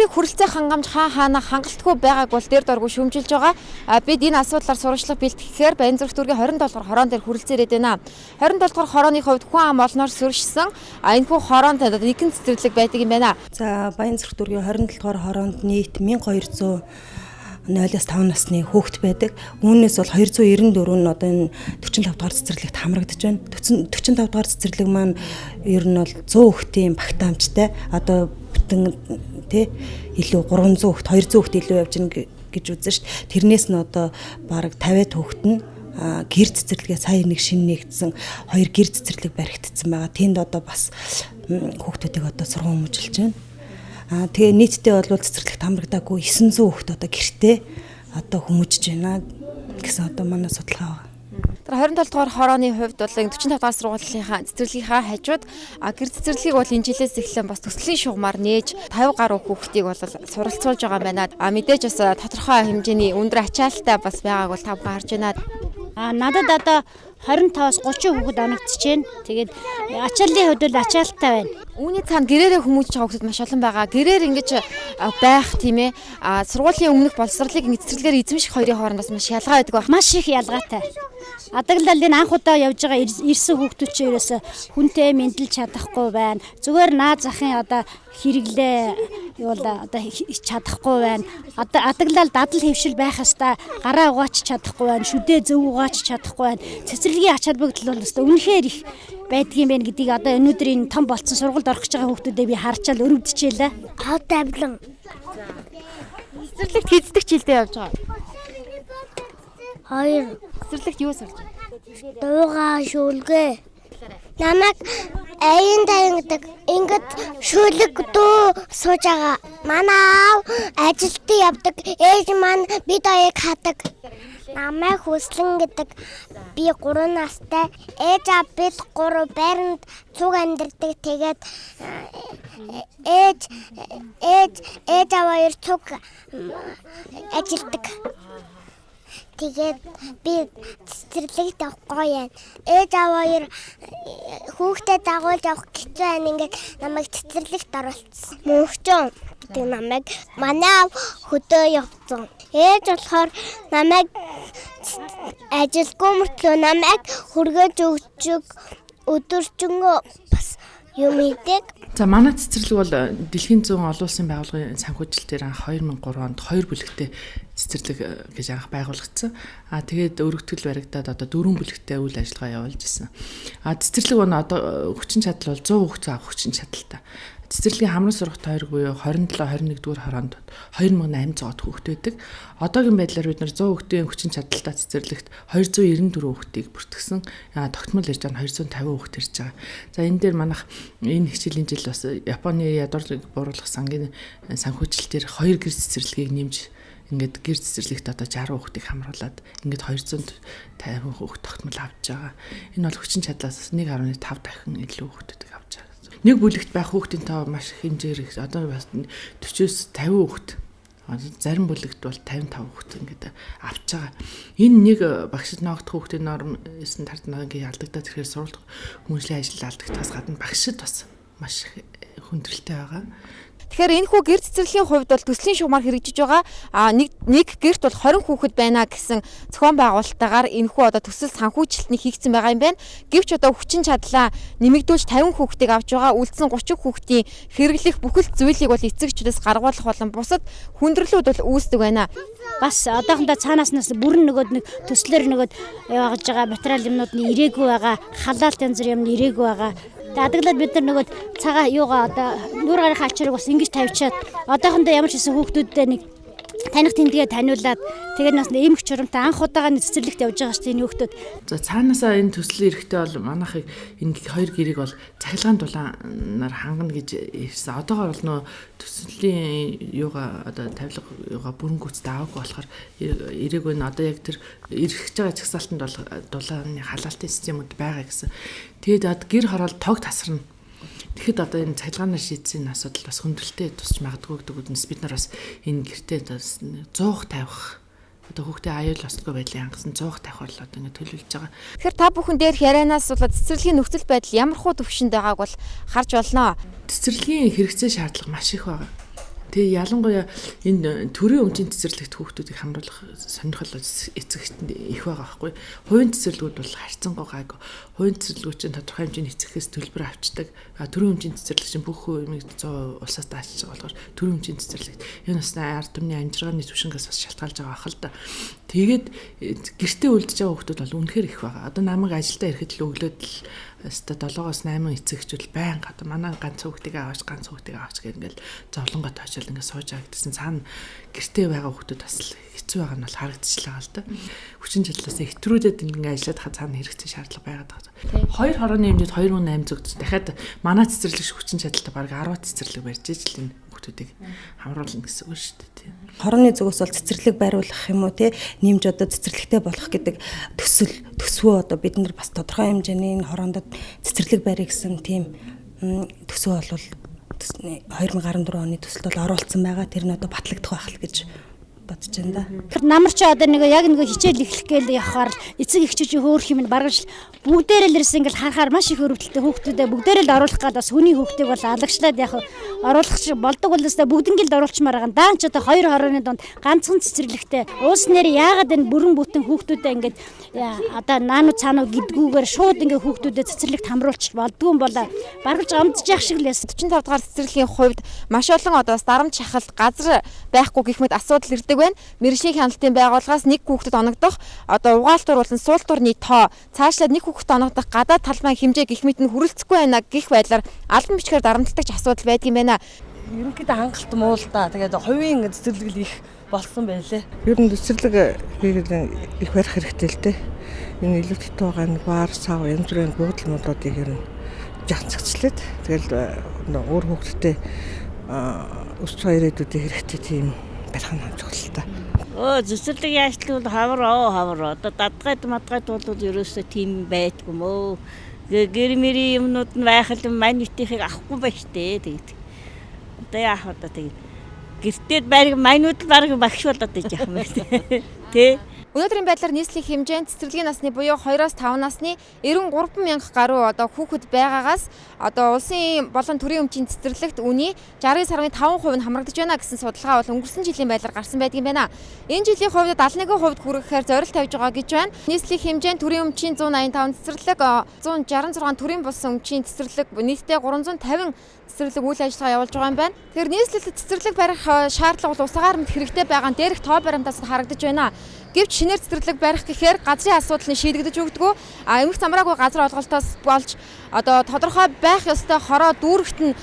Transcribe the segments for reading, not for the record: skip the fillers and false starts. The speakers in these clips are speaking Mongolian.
Цэцэрлэгийн хүрэлцээ хангамж хаана хангалтгүй байгааг бол дээр доргүй шүүмжилж байгаа. Бид энэ асуудлаар сурвалжлага бэлтгэхээр Баян Зүрх дүүргийн 27 дугаар хорон дээр хүрэлцээ ирээд байна. 27 дугаар хорооны хувьд хүн ам олноор сөршсөн энэхүү хороонд нэгэн цэцэрлэг байдаг юм байна. За Баян Зүрх дүүргийн 27 дугаар хороонд нийт 1200 0-5 насны хүүхэд байдаг. Үүнээс бол 294 нь одоо энэ 45 дугаар цэцэрлэгт хамрагдаж байна. 45 дугаар цэцэрлэг маань ер нь бол 100 хүүхдийн багтаамжтай. Одоо бүтэн тий илүү 300 хүүхэд, 200 хүүхэд илүү явж гин гэж үзэн шүү дээ. Тэрнээс нь одоо бараг 50 хүүхэд нь гэр цэцэрлэгээ сая нэг шинэ нэгдсэн 2 гэр цэцэрлэг баригдсан байгаа. Тэнд одоо бас хүүхдүүдийг одоо сургууль хүмүүжилж байна. Тэгээ нийтдээ бол цэцэрлэгт хамрагдаагүй 900 хүүхэд одоо гэртээ одоо хүмүүжиж байна гэсэн одоо манай судалгаа байгаа. Тэр 27 дугаар хорооны хувьд бол 45 дугаар сургуулийнхаа цэцэрлэгийнхаа хажууд гэр цэцэрлэгийг бол энэ жилээс эхлэн бас төслийн шугамар нээж 50 гаруй хүүхдийг бол суралцуулж байгаа байна. Мэдээж бас тодорхой хэмжээний өндөр ачаалттай бас байгааг бол та бүхэн харж байна. Надад одоо 25-аас 30 хүүхэд оногдож байна. Тэгээд ачааллын хувьд бол ачаалттай байна. Үүний цаана гэрээрээ хүмүүжиж байгаа хүүхэд маш олон байгаа. Гэрээр ингэж байх тийм ээ. Сургуулийн өмнөх боловсролыг цэцэрлэгээр эзэмших хоёрын хоорондоос маш ялгаа байдаг байх. Маш их ялгаатай. Адаглал энэ анх удаа явж байгаа ирсэн хүүхдүүд ч ерөөсө хүнтэй мэдлж чадахгүй байна. Зүгээр наад захын одоо хэрэглээ юу л одоо чадахгүй байна. Адаглал дадал хэвшил байх хэвээр гараа угаач чадахгүй байна. Шүдээ зөв угаач чадахгүй байна. Цэцэрлэгийн ач холбогдол бол өстой үнэхээр их байдгийн байна гэдгийг одоо өнөөдөр энэ том болцсон сургуульд орох гэж байгаа хүүхдүүдэд би харчаал өрөвдөжээлээ. Хот авлан. Цэцэрлэгт хэздэг жилдээ явж байгаа. 2 Цэцэрлэгт юу сурж байна? Дуугаа шүлгээ. Намайг аян таянгдаг ингээд шүлэг дуу сууж байгаа. Манай аав ажилд явдаг. Ээж маань бид хоёрыг хадаг. Намайг хүслэн гэдэг. Би 3 настай. Ээж аав бид 3 байранд цуг амьдардаг. Тэгээд ээж аав хоёр цуг ажилдаг. Тэгээд би цэцэрлэгт явахгүй юм. Ээж аав хоёр хүүхдэд дагуулж явах гэж байна. Ингээд намайг цэцэрлэгт оруулсан. Мөнхчөн гэдэг намайг манай аав хөдөө явсан. Ээж болохоор намайг ажилгүй мөртлөө намайг хүргэж өгч өдөржингөө бас юм идэг. За манай цэцэрлэг бол дэлхийн 100 олон улсын байгууллагын санхүүжилтээр анх 2003 онд 2 бүлэгтэй цэцэрлэг гэж анх байгуулагдсан. Тэгээд өргөтгөл баригдаад одоо 4 бүлэгтэй үйл ажиллагаа явуулж ирсэн. Цэцэрлэг нь одоо хүчин чадал бол 100 хүүхэд авах хүчин чадалтай. Цэцэрлэгийн хамран сургах тойрог буюу 27-21 дугаар хороонд 2800 хүүхэд байдаг. Одоогийн байдлаар бид нар 100 хүүхдийн хүчин чадалтай цэцэрлэгт 294 хүүхдийг бүртгэсэн. Тогтмол ирж байгаа 250 хүүхэд ирж байгаа. За энэ дээр манайх энэ хичээлийн жил бас Японы ядуурлыг бууруулах сангийн санхүүжилтээр 2 гэр цэцэрлэгийг нэмж ингээд гэр цэцэрлэгт одоо 60 хүүхдийг хамруулад ингээд 250 хүүхэд тогтмол авч байгаа. Энэ бол хүчин чадлаас 1.5 дахин илүү хүүхдүүдийг авч байгаа. Нэг бүлэгт байх хүүхдийн тоо маш их хэмжээр одоо бас 40-50 хүүхэд. Зарим бүлэгт бол 55 хүүхэд ингээд авч байгаа. Энэ нэг багшд ноогдох хүүхдийн норм стандартнаа ингээд алдагдаад ирэхээр сурвалж хүмүүжлийн ажил алдагдахаас гадна багшд бас маш хүндрэлтэй байгаа. Тэгэхээр энэ хүү гэр цэцэрлэгийн хувьд бол төслийн шугамар хэрэгжиж байгаа. Нэг гэрт бол 20 хүүхэд байна гэсэн зохион байгуулалтаагаар энэ хүү одоо төсөл санхүүжилтний хийгдсэн байгаа юм байна. Гэвч одоо хүчин чадлаа нэмэгдүүлж 50 хүүхдийг авч байгаа. Үлдсэн 30 хүүхдийн хэрэглэх бүхэл зүйлийг бол эцэгчдээс гаргуулах болон бусад хүндрэлүүд бол үүсдэг байна. Бас одоохондоо цаанаас бүрэн нэг төслөөр явааж байгаа материал юмнууд нь ирээгүй байгаа. Халаалт янз бүр юм ирээгүй байгаа. Адаглал бид нар цагаа юугаа одоо нүүр гарах ачаалыг бас ингэж тавьчаад одоохондоо ямар ч хэсэн хүүхдүүдтэй нэг таних тэмдгээ таниулаад тэгээд нас эмх чурамтай анх удаага цэцэрлэгт явж байгаа шүү дээ энэ хүүхдүүд. За цаанаасаа энэ төслийн эрэхтэй бол манайхыг энэ 2 гэрийг бол цахилгаан дулаанаар хангана гэж ирсэн. Одоогоор бол нөө төслийн юугаа одоо тавилга юугаа бүрэн гүйцэд аваагүй болохоор ирээгүй нь одоо яг тэр ирэх байгаа чагсаалтанд бол дулааны халаалтын системүүд байгаа гэсэн. Тэгээд гэр хороол тог тасарна. Тэгэхэд одоо энэ цахилгаанаар шийдсэн асуудал бас хүндрэлтэй тусч магадгүй гэдэг үднэс бид нар бас энэ гэртээ 100 тавих одоо хүүхдээ аюул осдгоо байдлын хангасан 100 тавих бол одоо ингэ төлөвлөж байгаа. Тэгэхээр та бүхэн дээр ярианаас бол цэцэрлэгийн нөхцөл байдал ямар хуу төвшөнд байгааг бол харж болно. Цэцэрлэгийн хэрэгцээ шаардлага маш их байгаа. Тэгээ ялангуяа энэ төрийн өмчийн цэцэрлэгт хүүхдүүдийг хамруулах сонирхол эцэгчтэнд их байгаа байхгүй. Хувийн цэцэрлэгүүд бол харьцангуй гайгүй. Хувийн цэцэрлэгүүд чинь тодорхой хэмжээний эцэгхээс төлбөр авчдаг. Төрийн өмчийн цэцэрлэг чинь бүх юмыг 100% улсаас даачиж байгаа болохоор төрийн өмчийн цэцэрлэгт энэ бас ард түмний амжиргааны түвшингээс бас шалтгаалж байгаа ах л да. Тэгээд гэртээ үлдэж байгаа хүүхдүүд бол үнэхээр их байгаа. Одоо намайг ажилдаа ирэхэд л өглөөд л өстө 7-8 эцэгчүүд байнга одоо манай ганц хүүхдийг аваач гэх ингээл зовлонгоо тоочол ингээд сууж байгаа гэсэн цаана гэртээ байгаа хүүхдүүд бас хэцүү байгаа нь бол харагдчихлаа л да. Хүчин чадлаас хэтрүүдэд ингээд ажиллаад хаа цаана хэрэгцээ шаардлага байгаад байгаа. 2 хорооны хэмжээд 2.8 зөв дахиад манай цэцэрлэгч хүчин чадалтай баг 10 цэцэрлэг барьж ижил энэ хүүхдүүдийг хамруулна гэсэн үг шүү дээ. Хорооны зүгээс бол цэцэрлэг байруулах юм уу те нэмж одоо цэцэрлэгтэй болох гэдэг төсвөө одоо бид нар бас тодорхой хэмжээний энэ хороонд цэцэрлэг барих гэсэн тийм төсвөө бол 2014 оны төсөлд бол оруулсан байгаа. Тэр нь одоо батлагдах байх л гэж бодож байна да. Тэр намар чи одоо нэг яг нэг хичээл эхлэх гээл явахаар эцэг эхчүүд хөөх юм баргаж бүгдээрээ л ирсэн ингээл харахаар маш их хөрөвдөлтэй хүүхдүүдээ бүгдээрээ л оруулах гад бас хүний хүүхдийг бол алагчлаад яг оруулах шиг болдог бол өстой бүгднийг л оруулчмаар байгаа. Даан ч одоо 2 хорооны донд ганцхан цэцэрлэгтэй уус нэр яагаад энэ бүрэн бүтэн хүүхдүүдээ ингээд одоо наано цаано гэдгүүгээр шууд ингээ хүүхдүүдэд цэцэрлэгт хамруулчих болдгүй юм болоо баргаж амдж явах шиг л яс 45 дугаар цэцэрлэгийн хувьд маш олон одоо дарамт шахалт газар байхгүй гэх мэт асуудал ирдэг байна. Мэргэжлийн хяналтын байгууллагаас нэг хүүхдэд оногдох одоо угаалтур болон суултуурны тоо цаашлаад нэг хүүхдэд оногдох гадаад талбайн хэмжээ гэх мэт нь хүрэлцэхгүй байна гэх байдлаар албан бичгээр дарамтлагч асуудал байдаг юм байна. Ерөнхийдөө хангалт муу л да. Тэгээд хувийн цэцэрлэг их болсон байлээ. Ер нь цэцэрлэг их барих хэрэгтэй л дээ. Энэ илүү тутуу байгаа нэг баар сав янз бүрийн буудлуудыг ер нь жагцагчлаад тэгэл өөр хүүхдтэй өсч ирээдүйдээ хэрэгтэй тийм барих нь хэмжүүл та. Цэцэрлэг яачлал бол хавар одоо дадгайд бол ерөөсөө тийм байдгүй мөө. Гэрмэри юмнууд нь байхад мань нутгийг авахгүй ба штэ тэгээд. Одоо яах одоо тэгээд гэртээ бариг манууд бариг багш болоод иж яах юм бэ тэ. Өнөөдрийн байдлаар нийслэлийн хэмжээнд цэцэрлэгийн насны буюу 2-5 насны 93 мянга гаруй одоо хүүхэд байгаагаас одоо улсын болон төрийн өмчийн цэцэрлэгт үний 69.5% нь хамрагдаж байна гэсэн судалгаа бол өнгөрсөн жилийн байдлаар гарсан байдаг юм байна. Энэ жилийн хувьд 71% хүрэхээр зорилт тавьж байгаа гэж байна. Нийслэлийн хэмжээнд төрийн өмчийн 185 цэцэрлэг, 166 төрийн бус өмчийн цэцэрлэг нийтдээ 350 цэцэрлэг үйл ажиллагаа явуулж байгаа юм байна. Тэгэхээр нийслэлд цэцэрлэг барих шаардлага бол усгаар мэд хэрэгтэй байгаа нь дээрх тоо баримтаас харагдаж байна. Гэвч шинээр цэцэрлэг барих гэхээр газрын асуудал нь шийдэгдэж өгдөг. Эмх замраагүй газар олголтоос болж одоо тодорхой байх ёстой хороо дүүрэгт нь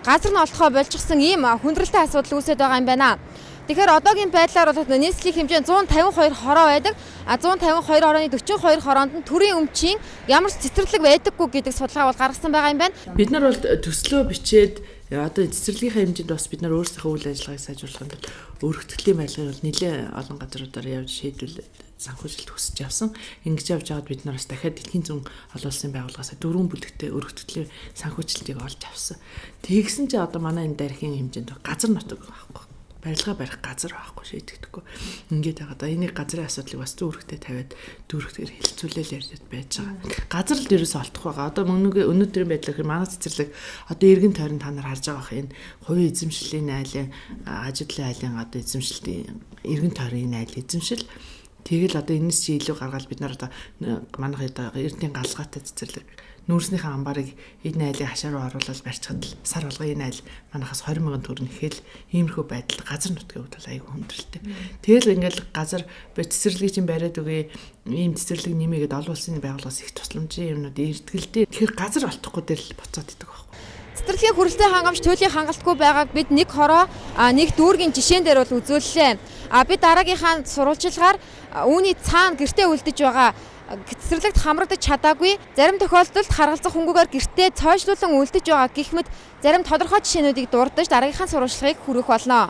газар нь олдохоо болчихсон ийм хүндрэлтэй асуудал үүсэж байгаа юм байна. Тэгэхээр одоогийн байдлаар бол нийслэлийн хэмжээнд 152 хороо байдаг. 152 хорооны 42 хороонд нь төрийн өмчийн ямар ч цэцэрлэг байдаггүй гэдэг судалгаа бол гаргасан байгаа юм байна. Бид нар бол төслөө бичээд одоо цэцэрлэгийнхаа хэмжээнд бас бид нар өөрсдийнхөө үйл ажиллагааг сайжруулахын тулд өргөтгөлийн байдлыг бол нэлээд олон газруудаар явж шийдвэрлэж санхүүжилт хүсэж явсан. Ингэж явж байгаад бид нар бас дахиад Дэлхийн зүүн олон улсын байгууллагаас 4 бүлэгтээ өргөтгөлийн санхүүжилтийг олж авсан. Тэгсэн чинь одоо манай энэ дархийн хэмжээнд газар нутаг байхгүй. Барилга барих газар байхгүй шийдэгдэхгүй. Ингээд байгаа. Энийг газрын асуудлыг бас дүүрэгтээ тавиад дүүрэгтээр хилцүүлэл ярьж байж байгаа. Газар л ерөөсөө олдох байгаа. Одоо өнөөдрийн байдлаар манай цэцэрлэг одоо эргэн тойрон та нар харж байгаа энэ хувийн эзэмшлийн айлын ажидлын айлын одоо эзэмшилтийн эргэн тойрон айл эзэмшил тэгэл одоо энэс чи илүү гаргаад бид нар одоо манайх эрдэнэ галгаатай цэцэрлэг нүүрснийхээ амбарыг энэ айлын хашаа руу оруулаад барьчихад л сар болго энэ айл манайхаас 20 мянган төгрөг нэхэл иймэрхүү байдал газар нутгийн хувьд бол айгүй хүндрэлтэй. Тэгэл ингээл газар цэцэрлэгийг чинь бариад үгүй ийм цэцэрлэг нэмээгээд олон улсын байгууллагаас их тусламжийн юмнууд эртгэлтэй. Тэгэхээр газар олдохгүй дээр л буцаад идэг байхгүй. Цэцэрлэгийн хүрэлцээ хангамж төлөлийн хангалтгүй байгааг бид нэг хороо нэг дүүргийн жишээн дээр бол үзүүллээ. Бид дараагийнхаа сурвалжилгаар үүний цаана гэртээ үлдэж байгаа цэцэрлэгт хамрагдаж чадаагүй зарим тохиолдолд харгалзах хөнгөөр гэртээ цойжлуулан үлдэж байгаа гэх мэт зарим тодорхой жишээнүүдийг дурдж дараагийнхаа сурвалжлагыг хүргэх болно.